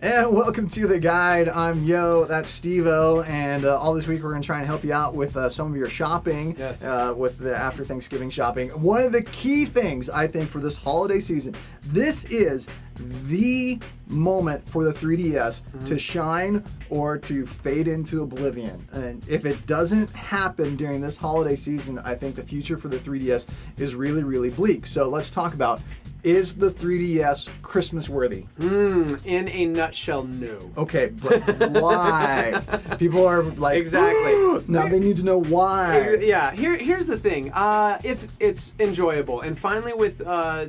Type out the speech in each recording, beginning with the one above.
And welcome to The Guide. I'm Yo, that's Steve-O, and all this week we're going to try and help you out with some of your shopping, with the after Thanksgiving shopping. One of the key things, I think, for this holiday season, this is the moment for the 3DS to shine or to fade into oblivion. And if it doesn't happen during this holiday season, I think the future for the 3DS is really, really bleak. So let's talk about, is the 3DS Christmas worthy? In a nutshell, no. Okay, but why? People are like, exactly. Now they need to know why. Yeah, here's the thing. It's enjoyable, and finally with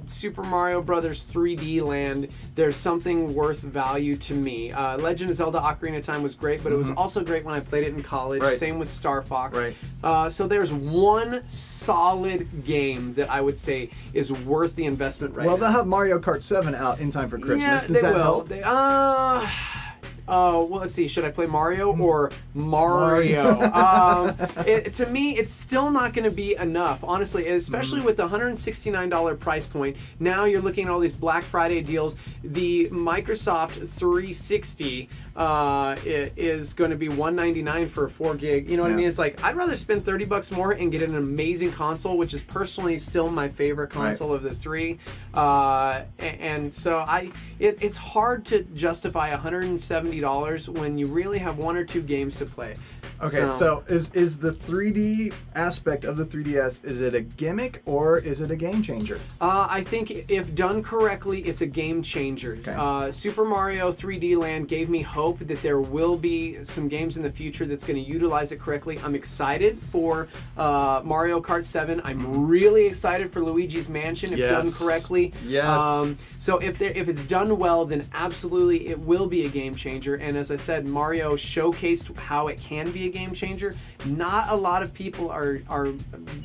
Super Mario Brothers 3D Land, there's something worth value to me. Legend of Zelda: Ocarina of Time was great, but it was also great when I played it in college. Right. Same with Star Fox. Right. So there's one solid game that I would say is worth the investment right now. Well, they'll have Mario Kart 7 out in time for Christmas. Yeah, Does that will. help? Well, let's see. Should I play Mario or Mario? To me, it's still not going to be enough, honestly, especially with the $169 price point. Now you're looking at all these Black Friday deals. The Microsoft 360 is going to be $199 for a 4 gig. You know what I mean? It's like, I'd rather spend $30 more and get an amazing console, which is personally still my favorite console of the three. And so it's hard to justify $170 when you really have one or two games to play. Okay, so is the 3D aspect of the 3DS, is it a gimmick or is it a game changer? I think if done correctly, it's a game changer. Okay. Super Mario 3D Land gave me hope that there will be some games in the future that's going to utilize it correctly. I'm excited for Mario Kart 7. I'm really excited for Luigi's Mansion if done correctly. Yes. So if it's done well, then absolutely it will be a game changer. And as I said, Mario showcased how it can be a game changer. Not a lot of people are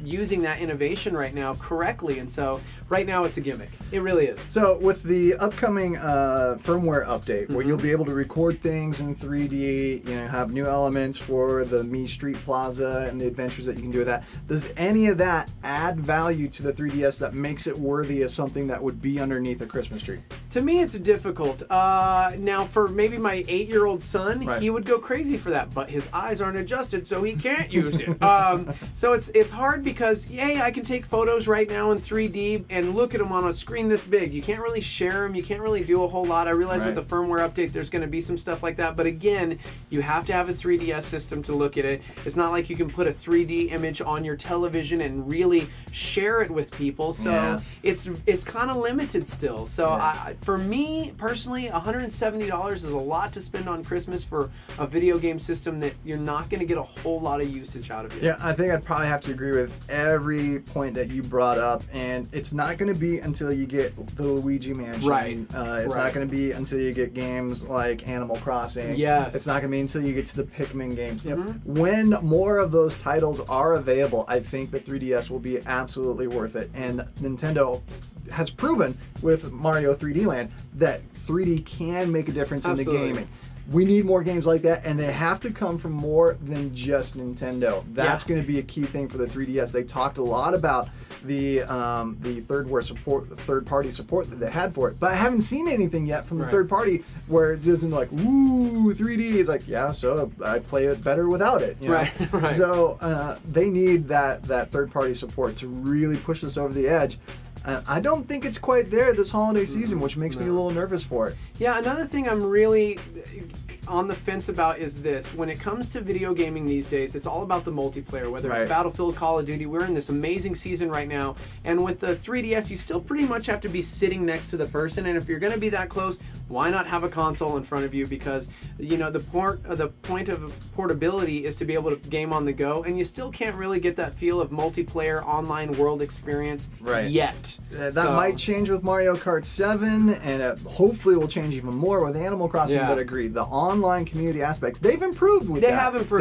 using that innovation right now correctly, and so right now it's a gimmick. It really is. So with the upcoming firmware update, where you'll be able to record things in 3D, have new elements for the Mi Street Plaza and the adventures that you can do with that, does any of that add value to the 3DS that makes it worthy of something that would be underneath a Christmas tree? To me, it's difficult. Now, for maybe my 8-year-old son, he would go crazy for that, but his eyes aren't adjusted, so he can't use it. So it's hard because, I can take photos right now in 3D and look at them on a screen this big. You can't really share them. You can't really do a whole lot. I realize with the firmware update, there's going to be some stuff like that, but again, you have to have a 3DS system to look at it. It's not like you can put a 3D image on your television and really share it with people, so it's kind of limited still. So for me, personally, $170 is a lot to spend on Christmas for a video game system that you're not going to get a whole lot of usage out of it. Yeah, I think I'd probably have to agree with every point that you brought up, and it's not going to be until you get the Luigi Mansion. Right. It's not going to be until you get games like Animal Crossing. Yes. It's not going to be until you get to the Pikmin games. When more of those titles are available, I think the 3DS will be absolutely worth it, and Nintendo has proven with Mario 3D Land that 3D can make a difference in the gaming. We need more games like that, and they have to come from more than just Nintendo. That's going to be a key thing for the 3DS. They talked a lot about the third-party support that they had for it, but I haven't seen anything yet from the third party where it isn't like, ooh, 3D. It's like, so I'd play it better without it. Right. So they need that third-party support to really push this over the edge. I don't think it's quite there this holiday season, which makes me a little nervous for it. Yeah, another thing I'm really on the fence about is this. When it comes to video gaming these days, it's all about the multiplayer, whether it's Battlefield, Call of Duty. We're in this amazing season right now, and with the 3DS, you still pretty much have to be sitting next to the person, and if you're going to be that close, why not have a console in front of you? Because, the point of portability is to be able to game on the go, and you still can't really get that feel of multiplayer online world experience yet. That might change with Mario Kart 7, and it hopefully will change even more with Animal Crossing, but I agree. The online community aspects, they've improved with that. They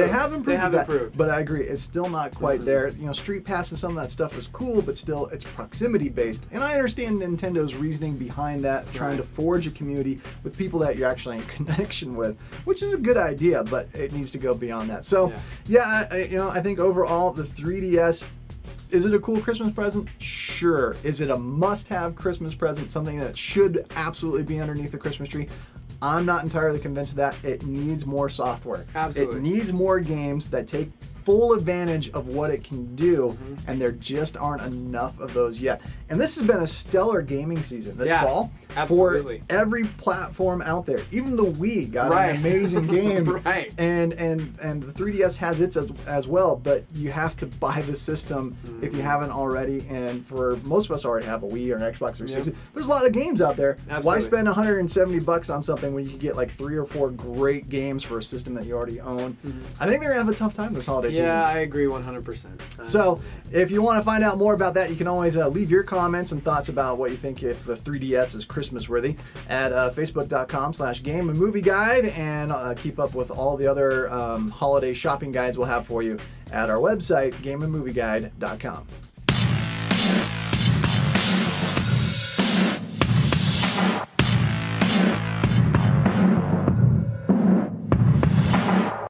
have improved. But I agree, it's still not quite there. Street Pass and some of that stuff is cool, but still, it's proximity based. And I understand Nintendo's reasoning behind that, trying to forge a community with people that you're actually in connection with, which is a good idea, but it needs to go beyond that. So, I think overall, the 3DS, is it a cool Christmas present? Sure. Is it a must-have Christmas present, something that should absolutely be underneath the Christmas tree? I'm not entirely convinced of that. It needs more software. Absolutely. It needs more games that take full advantage of what it can do, and there just aren't enough of those yet. And this has been a stellar gaming season this fall absolutely. for every platform out there. Even the Wii got an amazing game, and the 3DS has its as well. But you have to buy the system if you haven't already. And for most of us already have a Wii or an Xbox 360. There's a lot of games out there. Why spend $170 on something when you can get like 3 or 4 great games for a system that you already own? I think they're gonna have a tough time this holiday season. Yeah, I agree 100%. So, if you want to find out more about that, you can always leave your comments and thoughts about what you think if the 3DS is Christmas worthy at facebook.com/Game and Movie Guide, and keep up with all the other holiday shopping guides we'll have for you at our website, gameandmovieguide.com.